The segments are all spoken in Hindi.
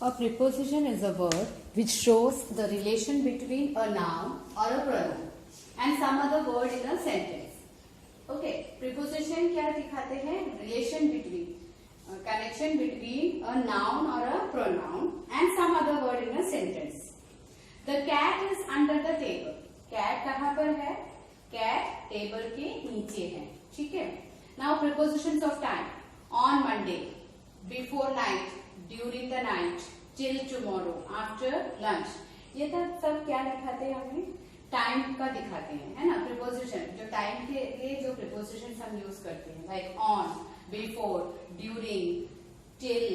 A preposition is a word which shows the relation between a noun or a pronoun and some other word in a sentence. Okay, preposition क्या दिखाते हैं? Relation between, connection between a noun or a pronoun and some other word in a sentence. The cat is under the table. Cat कहाँ पर है? Cat table के नीचे है. ठीक है. Now prepositions of time. On Monday, before night, during the night, till tomorrow, after lunch. ये सब क्या दिखाते हैं? हमें टाइम का दिखाते हैं, है ना. प्रिपोजिशन जो टाइम के लिए जो प्रिपोजिशन हम यूज करते हैं, like on, before, during, till,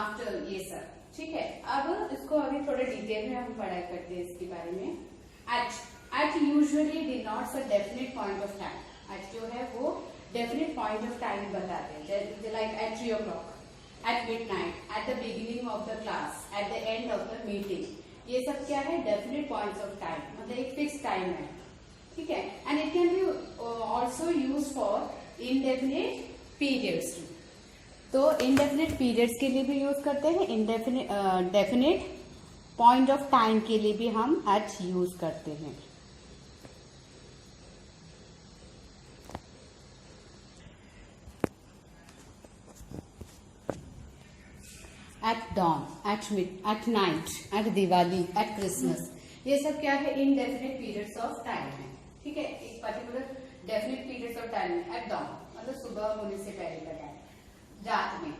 after, ये सब. ठीक है. अब इसको अभी थोड़े डिटेल में हम पढ़ाई करते हैं इसके बारे में. At usually denotes a definite point of time. At जो है वो डेफिनेट पॉइंट ऑफ टाइम बताते हैं, like at 3 o'clock, at midnight, at the beginning of the class, at the end of the meeting. ये सब क्या है? डेफिनेट पॉइंट्स ऑफ टाइम, मतलब एक फिक्स टाइम है. ठीक है. And it can be also use for indefinite periods. तो इनडेफिनेट पीरियड्स के लिए भी यूज करते हैं, indefinite definite point of time के लिए भी हम एट यूज करते हैं. At dawn, at night, at Diwali, at Christmas. ये सब क्या है? इनडेफिनेट पीरियड्स ऑफ टाइम है. ठीक है. एक particular definite periods of time है. एट डॉन मतलब सुबह होने से पहले का टाइम, रात में,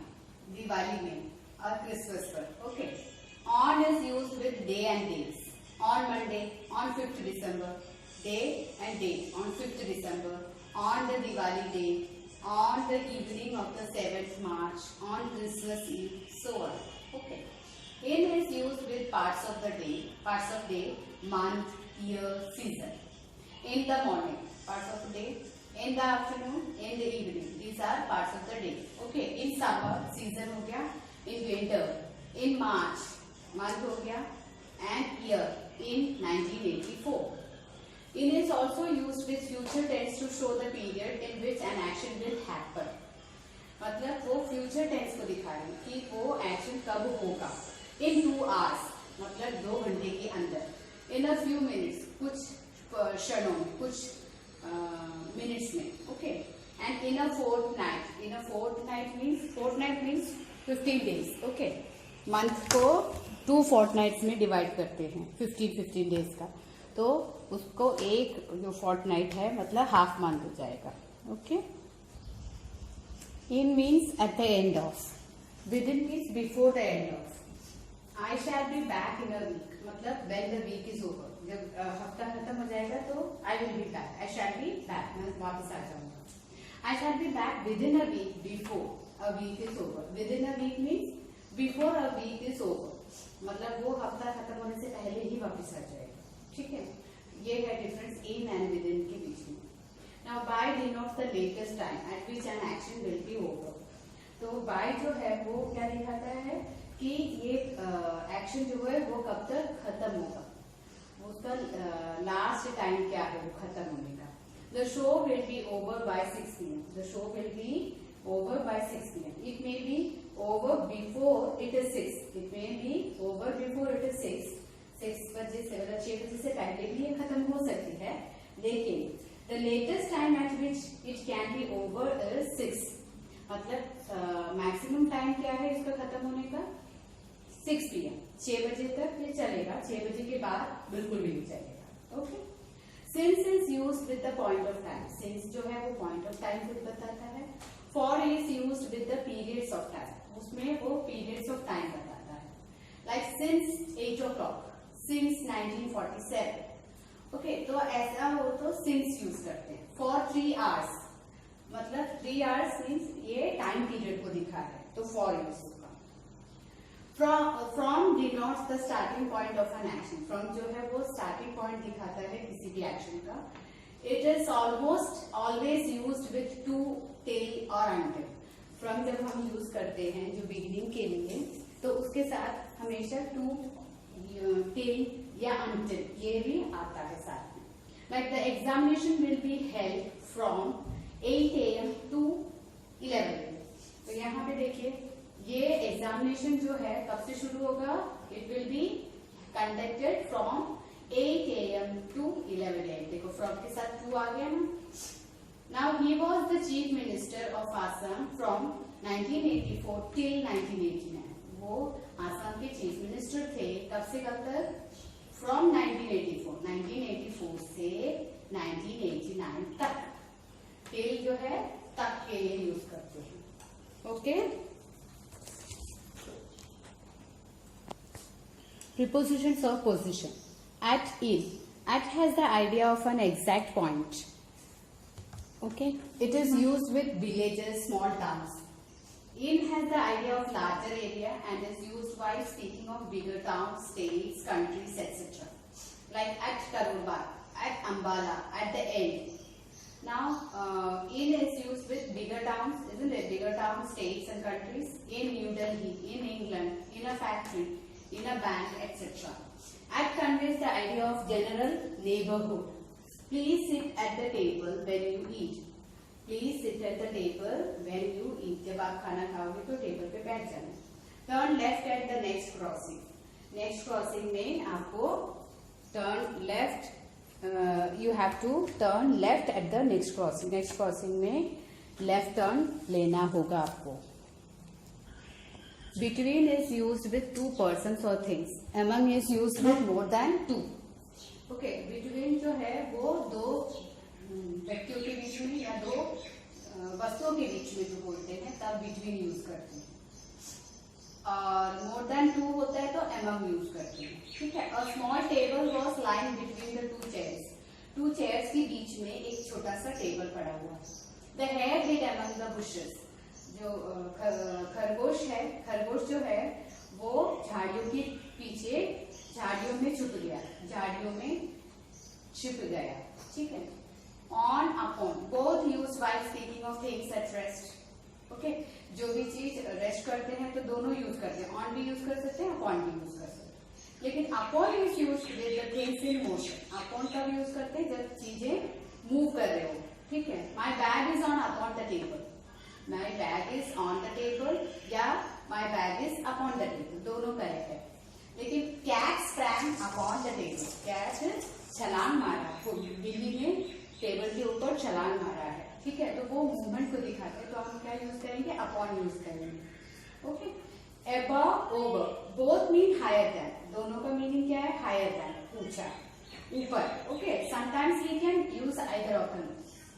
दिवाली में और क्रिसमस पर. Okay. On is used with day and days. On Monday, on 5th December, day and date, on 5th December, on the Diwali day, on the evening of the 7th March, on Christmas Eve, so on. Okay. In is used with parts of day, month, year, season. In the morning, parts of the day. In the afternoon, in the evening. These are parts of the day. Okay. In summer, season हो गया. In winter, in March, month हो गया. And year, in 1984. In is also used with future tense to show the period in which an action will happen. मतलब वो future tense को दिखा रहे हैं कि वो action कब होगा. In 2 hours मतलब 2 घंटे के अंदर. In a few minutes कुछ क्षणों में, कुछ minutes में. Okay. And in a fortnight means 15 days. Okay. month को 2 fortnights में divide करते हैं, 15 days का. तो उसको एक जो फोर्टनाइट है मतलब हाफ मंथ हो जाएगा. Okay. In means at the end of. Within means before the end of. I shall be back in a week मतलब when the week is over. जब हफ्ता खत्म हो जाएगा तो I will be back. I shall be back, मैं वापस आ जाऊंगा. I shall be back within a week before a week is over. Within a week means before a week is over, मतलब वो हफ्ता खत्म होने से पहले ही वापस आ जाएगा. ठीक है. ये है difference in and within के बीच में. Now by denotes the latest time at which an action will be over. तो बाय जो है वो क्या दिखाता है कि ये एक्शन जो है वो कब तक खत्म होगा, उसका लास्ट टाइम क्या है वो खत्म होने का. The show will be over by 6 PM. The show will be over by 6 PM. It may be over before it is 6. It may be over before it is 6 बजे से, मतलब 6 बजे से पहले भी ये खत्म हो सकती है. लेकिन the latest time at which it can B over is 6. मतलब मैक्सिमम टाइम क्या है इसका खत्म होने का? 6 PM. 6 बजे तक ये चलेगा. 6 बजे के बाद बिल्कुल भी नहीं चलेगा. Okay. Since is used with the point of time. Since जो है वो पॉइंट ऑफ टाइम को बताता है. For is used with the periods of time. उसमें वो पीरियड्स ऑफ टाइम बताता है. Like since 8 o'clock, since 1947. Okay. तो ऐसा हो तो since यूज करते हैं. फॉर 3 hours मतलब 3 hours मीन्स ये टाइम पीरियड को दिखा रहा है, तो फॉर यूज होगा. From denotes the starting point of an action. From जो है वो स्टार्टिंग पॉइंट दिखाता है किसी भी एक्शन का. It is almost always used with to, till और अंटिल. फ्रॉम जब हम यूज करते हैं जो बिगिनिंग के लिए, तो उसके साथ हमेशा टू, टिल या until ये भी आता है साथ में. Like the examination will be held from 8 AM to 11 AM. तो यहाँ पे देखिए ये एग्जामिनेशन जो है कब से शुरू होगा? It will be conducted from 8 AM to 11 AM. देखो फ्रॉम के साथ टू आ गया ना. Now he was the chief minister of Assam from 1984 till 1989. वो आसाम के चीफ मिनिस्टर थे कब से कब तक? फ्रॉम 1984 से 1989 तक. टिल जो है तक के लिए यूज करते हैं. Okay. Prepositions of position. At is. At has the idea of an exact point. Okay. It is used with villages, small towns. In has the idea of larger area and is used while speaking of bigger towns, states, countries, etc. Like at Karurba, at Ambala, at the end. Now, in is used with bigger towns, isn't it? Bigger towns, states and countries. In New Delhi, in England, in a factory, in a bank, etc. At conveys the idea of general neighborhood. Please sit at the table when you eat. Please sit at the table when you eat. जब आप खाना खाओगे तो टेबल पे बैठ जाना. Turn left at the next crossing. Next crossing में आपको turn left. You have to turn left at the next crossing. Next crossing में left turn लेना होगा आपको. Between is used with two persons or things. Among is used with more than two. Okay, between जो है वो दो व्यक्तियों के बीच में या दो वस्तुओं के बीच में जो बोलते हैं तब between यूज करते हैं. और more than two होता है तो among यूज करते हैं. ठीक है. A small table was lying between the two chairs. Two chairs के बीच में एक छोटा सा टेबल पड़ा हुआ. The hare hid among the bushes. जो खरगोश है, खरगोश जो है वो झाड़ियों के पीछे झाड़ियों में छुप गया, झाड़ियों में छिप गया. ठीक है. On, upon, both used while speaking of things at rest. Okay. जो भी चीज रेस्ट करते हैं तो दोनों यूज करते हैं. ऑन भी यूज कर सकते हैं, अपॉन भी यूज कर सकते हैं. लेकिन upon is used with the things in motion. Upon कब यूज करते हैं? जब चीजें मूव कर रहे हो. ठीक है. My bag is on upon the table. My bag is on the table या my bag is upon the table, दोनों करेक्ट है. लेकिन cat sprang upon the table. Cat छलांग मारा, बिल्ली ने टेबल के ऊपर छलांग मारा है. ठीक है. तो वो मूवमेंट को दिखाते हैं तो हम क्या यूज करेंगे? अपॉन यूज करेंगे. Okay. Above, over, both mean higher than. दोनों का मीनिंग क्या है? हायर देन, ऊंचा, ऊपर. Okay. Sometimes we can use either of them.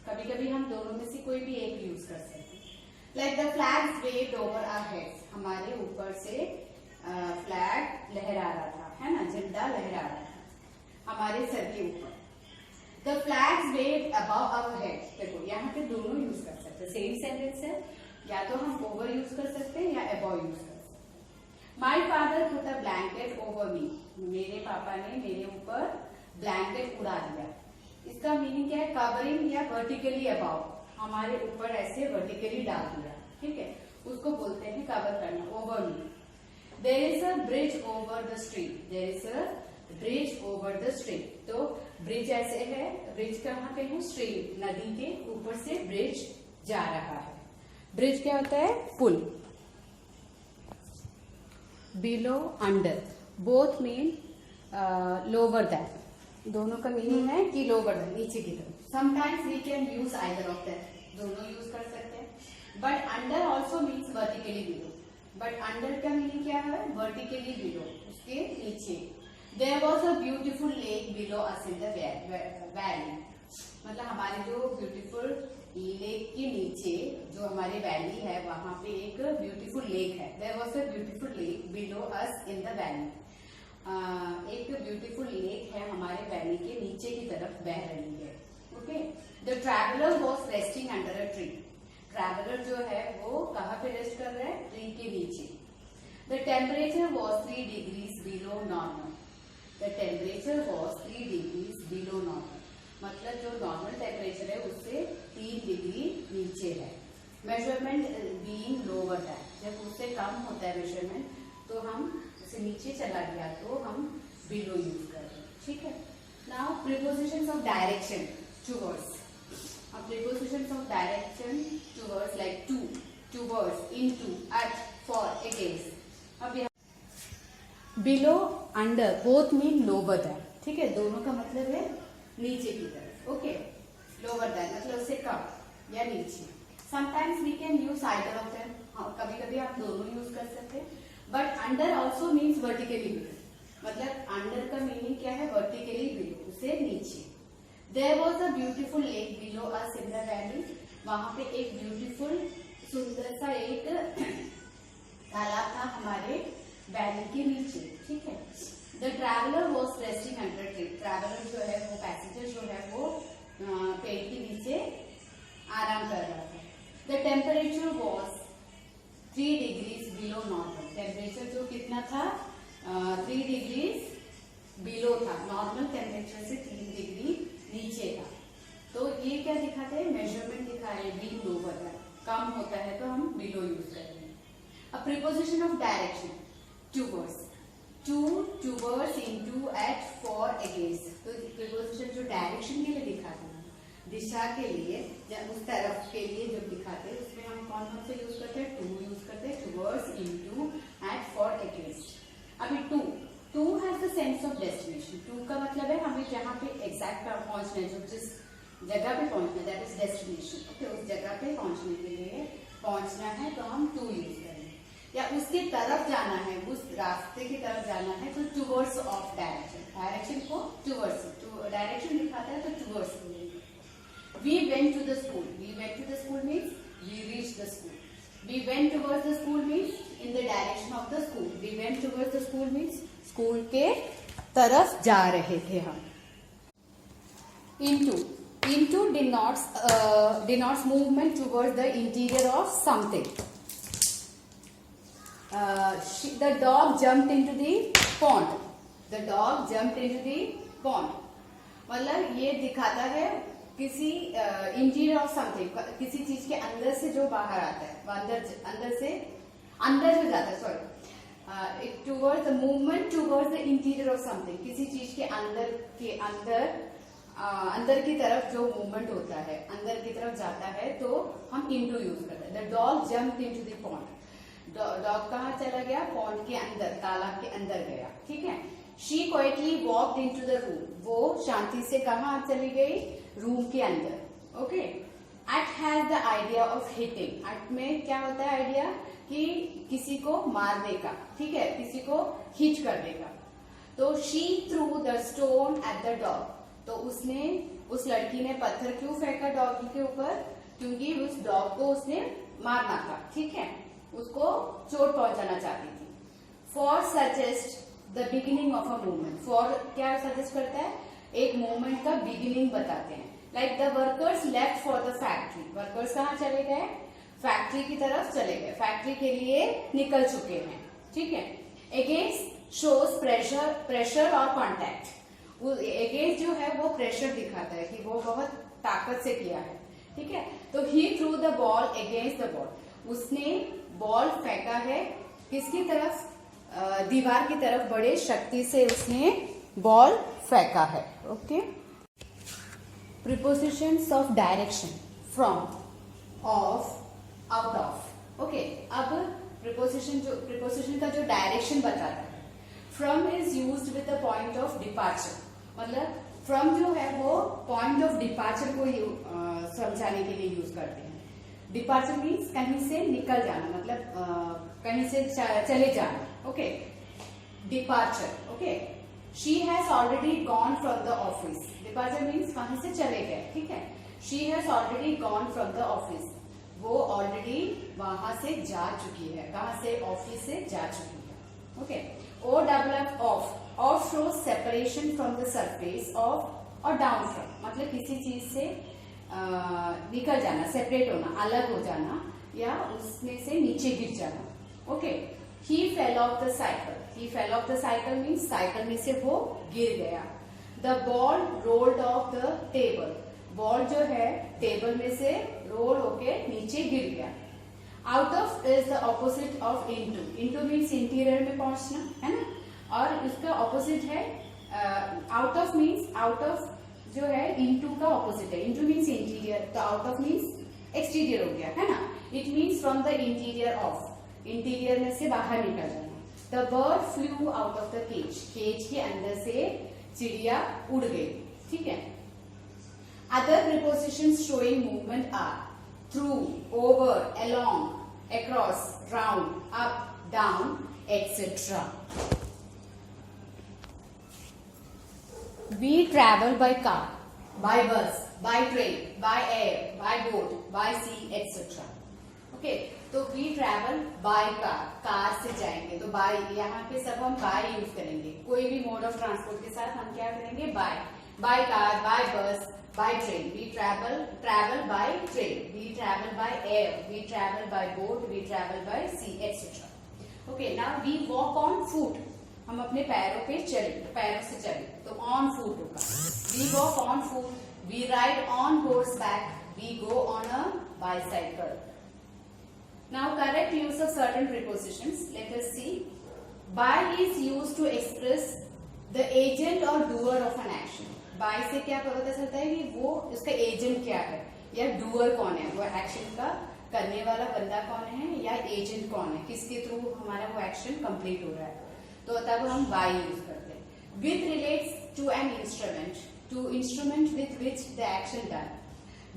कभी कभी हम दोनों में से कोई भी एक यूज कर सकते हैं. Like the flags waved over our heads. हमारे ऊपर से फ्लैग लहरा रहा था, है ना, झंडा लहरा रहा था हमारे सर के ऊपर. The flags waved above our heads. देखो यहाँ पे दोनों यूज कर सकते हैं. सेम सेंटेंस है. या तो हम ओवर यूज कर सकते हैं या अबव यूज कर सकते हैं. My father put a blanket over me. मेरे पापा ने मेरे ऊपर ब्लैंकेट उड़ा दिया. इसका मीनिंग क्या है? कवरिंग या वर्टिकली अबव. हमारे ऊपर ऐसे वर्टिकली डाल दिया. ठीक है. उसको बोलते हैं कवर करना, over me. There is a bridge over the stream. There is a bridge over the stream. तो ब्रिज ऐसे है. ब्रिज कहाँ पे है? स्ट्रीम, नदी के ऊपर से ब्रिज जा रहा है. ब्रिज क्या होता है? पुल. Below, under, both mean lower than. दोनों का मीनिंग है कि लोअर दैन, नीचे की तरफ. Sometimes we can use either of that. दोनों यूज कर सकते हैं. But under also means vertically below. But under का मीनिंग क्या है? वर्टिकली बिलो, उसके नीचे. There was a beautiful lake below us in the valley. मतलब हमारे जो ब्यूटीफुल लेक के नीचे जो हमारी वैली है वहां पे एक ब्यूटीफुल लेक है. There was a beautiful lake below us in the valley. एक ब्यूटीफुल लेक है हमारे वैली के नीचे की तरफ बह रही है. Okay. The traveller was resting under a tree. Traveller जो है वो कहाँ पे रेस्ट कर रहा है? ट्री के नीचे. The temperature was 3 degrees below normal. The temperature was 3 degrees below normal. मतलब जो नॉर्मल टेम्परेचर है उससे 3 डिग्री नीचे है. Measurement being lower than. जब उससे कम होता है मेजरमेंट तो हम उससे नीचे चला गया तो हम बिलो यूज कर रहे हैं. ठीक है. Now prepositions of direction towards. अब prepositions of direction towards like to, towards, into, at, for against. अब below under both mean lower than, ठीक है, दोनों का मतलब है नीचे की तरफ. ओके, लोअर देन मतलब उससे कम या नीचे. Sometimes we can use either of them, कभी कभी आप दोनों यूज कर सकते हैं. But under also means vertically below, मतलब अंडर का मीनिंग क्या है, वर्टिकली बिलो, उससे नीचे. There was a beautiful lake below a similar valley, वहां पे एक ब्यूटीफुल सुंदर सा एक तालाब था हमारे वैली के नीचे, ठीक है. The traveller was resting under tree, traveller जो है वो पैसेंजर जो है वो पेड़ के नीचे आराम कर रहा था. The temperature was 3 degrees below normal, temperature जो कितना था 3 डिग्रीज बिलो था, नॉर्मल टेम्परेचर से 3 डिग्री नीचे था. तो ये क्या दिखाते हैं, मेजरमेंट दिखाए, बीइंग लोअर है, कम होता है तो हम बिलो यूज करेंगे. A preposition of direction, towards, to, towards, into, at, for, against. तो प्रीपोजिशन जो डायरेक्शन के लिए दिखाते हैं, दिशा के लिए या उस तरफ के लिए जब दिखाते हैं, उसमें हम कौन कौन से यूज करते हैं, टू यूज करते हैं, towards, into, at, for, against. अभी to has the sense of destination. To का मतलब है हमें जहाँ पे एग्जैक्ट पहुंचना है, जो जिस जगह पे पहुंचना है, दैट इज डेस्टिनेशन. ओके, उस जगह पे पहुंचने के लिए पहुंचना है तो हम टू यूज करेंगे. या उसके तरफ जाना है, उस रास्ते की तरफ जाना है तो टूवर्ड्स ऑफ डायरेक्शन, डायरेक्शन को टूवर्ड्स, डायरेक्शन दिखाता है तो टूवर्ड्स बोलेंगे. We went to the school, we went to the school means we reach the school. We went towards the school means in the direction of the school. We went towards the school means school के तरफ जा रहे थे हम. Into denotes movement towards the interior of something. The dog jumped into the pond. The dog jumped into the pond. मतलब ये दिखाता है किसी इंटीरियर ऑफ समथिंग, किसी चीज के अंदर से जो बाहर आता है, अंदर जो जाता है, sorry, towards the movement towards the interior of something, किसी चीज के अंदर की तरफ जो मूवमेंट होता है, अंदर की तरफ जाता है तो हम इनटू यूज करते हैं. The dog jumped into the pond, dog कहाँ चला गया, पॉन्ड के अंदर, तालाब के अंदर गया, ठीक है. She quietly walked into the room, वो शांति से कहाँ चली गई, रूम के अंदर. Okay. At has the idea of hitting, at में क्या होता है आइडिया, कि किसी को मारने का, ठीक है, किसी को हिट करने का. तो she threw the stone at the dog, तो उसने, उस लड़की ने पत्थर क्यों फेंका डॉग के ऊपर, क्योंकि उस डॉग को उसने मारना था, ठीक है, उसको चोट पहुंचाना चाहती थी. For suggest the beginning of a movement, for क्या सजेस्ट करता है, एक मूवमेंट का बिगिनिंग बताते हैं. Like the workers left for the factory, workers कहाँ चले गए, फैक्ट्री की तरफ चले गए, फैक्ट्री के लिए निकल चुके हैं, ठीक है. अगेंस्ट शोज प्रेशर और कॉन्टैक्ट, अगेंस्ट जो है वो प्रेशर दिखाता है कि वो बहुत ताकत से किया है, ठीक है. तो ही through the ball against the ball, उसने बॉल फेंका है किसकी तरफ, दीवार की तरफ, बड़े शक्ति से उसने बॉल फेंका है. Okay. Prepositions of direction, from, of, out of. Okay, अब प्रीपोजिशन का जो डायरेक्शन बताता है, from is used with the point of departure, मतलब फ्रॉम जो है वो पॉइंट ऑफ डिपार्चर को समझाने के लिए यूज करते हैं. डिपार्चर मीन्स कहीं से निकल जाना, मतलब कहीं से चले जाना. Okay, departure. Okay. She has already gone from the office, departure means कहीं से चले गए, ठीक है. She has already gone from the office, वो ऑलरेडी वहां से जा चुकी है, कहां से, ऑफिस से जा चुकी है. Okay. OWF, of shows separation from the surface of, और डाउन फ्रॉम मतलब किसी चीज से निकल जाना, सेपरेट होना, अलग हो जाना, या उसमें से नीचे गिर जाना. Okay. He fell off the cycle, he fell off the cycle means cycle में से वो गिर गया. The ball rolled of the table, ball जो है टेबल में से रोल होके नीचे गिर गया. Out of is the opposite of into, into means interior में पहुंचना, है ना, और उसका ऑपोजिट है out of means, out of जो है इनटू का ऑपोजिट है, इनटू मीन्स इंटीरियर, तो आउट ऑफ मीन्स एक्सटीरियर हो गया, है ना. It means from the interior of, interior में से बाहर निकल जाना। The bird flew out of the cage, cage के अंदर से चिड़िया उड़ गई, ठीक है। Other prepositions showing movement are through, over, along, across, round, up, down, etc. We travel by car, by bus, by train, by air, by boat, by sea, etc. Okay, तो we travel by car, car से जाएंगे, तो by यहाँ पे सब हम by यूज करेंगे। कोई भी मोड ऑफ ट्रांसपोर्ट के साथ हम क्या करेंगे? by car, by bus, by train. We travel by train. We travel by air. We travel by boat. We travel by sea, etc. Okay, now we walk on foot. हम अपने पैरों पे चले, पैरों से चले, तो ऑन फूट होगा। We walk on foot. We ride on horseback. We go on a bicycle. Now correct use of certain prepositions. Let us see. By is used to express the agent or doer of an action. By से क्या पता चलता है कि वो उसका एजेंट क्या है या डूअर कौन है, वो एक्शन का करने वाला बंदा कौन है या एजेंट कौन है, किसके थ्रू हमारा वो एक्शन कंप्लीट हो रहा है, तो तब हम बाय यूज करते हैं। With relates to an instrument, to instrument with which the action done.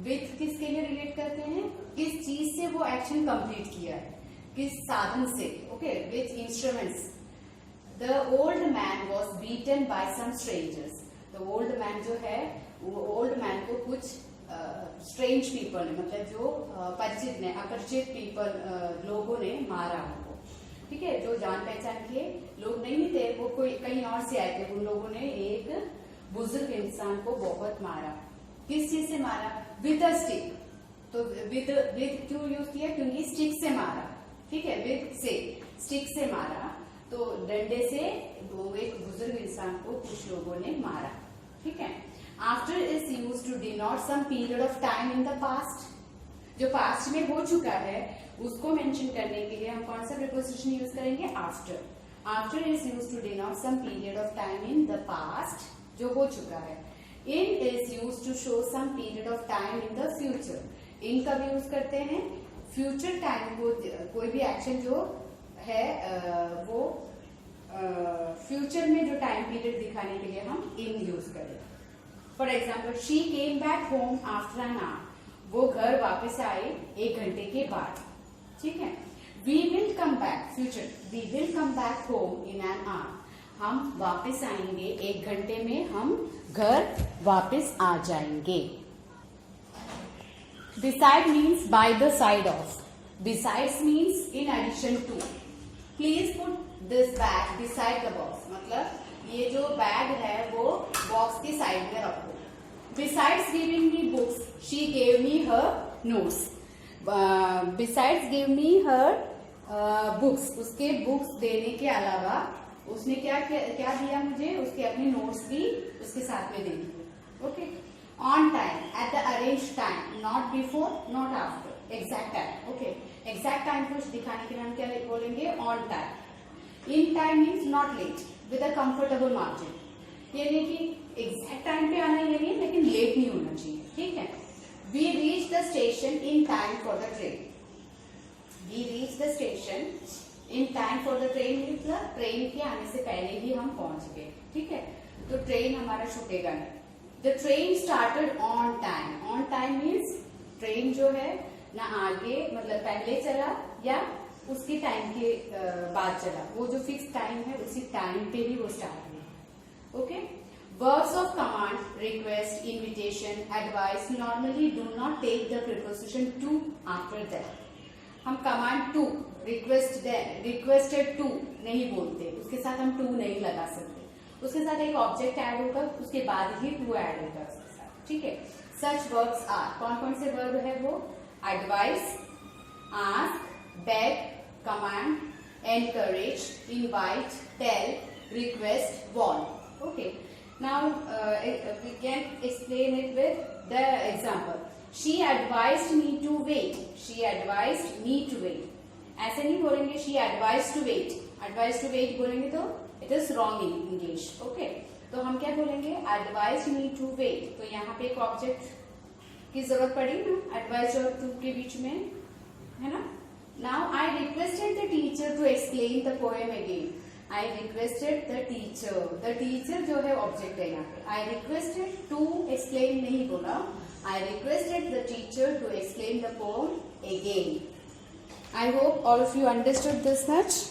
With किसके लिए रिलेट करते हैं? किस चीज से वो एक्शन कंप्लीट किया है, किस साधन से। Okay, with instruments. The old man was beaten by some strangers. तो ओल्ड मैन जो है, वो ओल्ड मैन को कुछ स्ट्रेंज पीपल ने, मतलब जो परिचित ने, अपरिचित पीपल लोगों ने मारा उनको, ठीक है। जो जान पहचान के लोग नहीं थे, वो कोई कहीं और से आए थे, उन लोगों ने एक बुजुर्ग इंसान को बहुत मारा। किस चीज से मारा? With a stick. तो विद क्यों यूज किया? क्योंकि स्टिक से मारा, ठीक है। विद से, स्टिक से मारा, तो डंडे से वो एक बुजुर्ग इंसान को कुछ लोगों ने मारा, ठीक है। After is use to denote some period of time in the past. जो पास्ट में हो चुका है उसको मेंशन करने के लिए हम कौन सा प्रीपोजिशन यूज करेंगे? After. After is use to denote some period of time in the past, जो हो चुका है। In is use to show some period of time in the future. In कब यूज करते हैं? फ्यूचर टाइम को, कोई भी एक्शन जो है वो फ्यूचर में जो टाइम पीरियड दिखाने के लिए हम इन यूज करें। For example, she came back home after an hour. वो घर वापस आए 1 घंटे के बाद, ठीक है। We will come back, future, we will come back home in an hour. हम वापस आएंगे 1 घंटे में, हम घर वापस आ जाएंगे। Beside means by the side of. Besides means in addition to. Please put this bag beside the box. मतलब ये जो बैग है वो बॉक्स के साइड में रखो। Besides giving me books, she gave me her notes. Besides give me her books, उसके बुक्स देने के अलावा उसने क्या दिया मुझे? उसके अपने नोट्स भी उसके साथ में दे दिए। Okay. On time, at the arrange time, not before, not after, exact time. Okay, exact time को दिखाने के लिए हम क्या बोलेंगे? On time. In time means not let, with a comfortable margin. यानी कि एग्जैक्ट टाइम पे आना ये नहीं, लेकिन लेट नहीं होना चाहिए, ठीक है। We reach the station in time for the train. We reach the station in time for the train, मतलब ट्रेन के आने से पहले ही हम पहुंच गए, ठीक है। तो ट्रेन हमारा छूटेगा नहीं। The train started on time. On time means train जो है ना आगे, मतलब पहले चला या उसके टाइम के बाद चला, वो जो फिक्स टाइम है उसी टाइम पे ही वो स्टार्ट हुआ। Okay. Words of command, request, invitation, advice normally do not take the preposition to after that. हम कमांड टू, रिक्वेस्टेड टू नहीं बोलते, उसके साथ हम टू नहीं लगा सकते। उसके साथ एक ऑब्जेक्ट ऐड होगा, उसके बाद ही टू ऐड होगा उसके साथ, ठीक है। सच वर्ब्स आर, कौन कौन से वर्ब है वो? Advise, ask, beg, command, encourage, invite, tell, request, warn. Okay, now we can explain it with the example. She advised me to wait. She advised me to wait. ऐसे नहीं बोलेंगे she advised to wait. Advise to wait बोलेंगे तो it is wrong in English. Okay, तो हम क्या बोलेंगे? Advise me to wait. तो यहाँ पे एक ऑब्जेक्ट की जरूरत पड़ी ना, एडवाइज और टू के बीच में, है ना। Now I requested the teacher to explain the poem again. I requested the teacher. The teacher जो है object है यहाँ पे. I requested to explain नहीं बोला. I requested the teacher to explain the poem again. I hope all of you understood this much.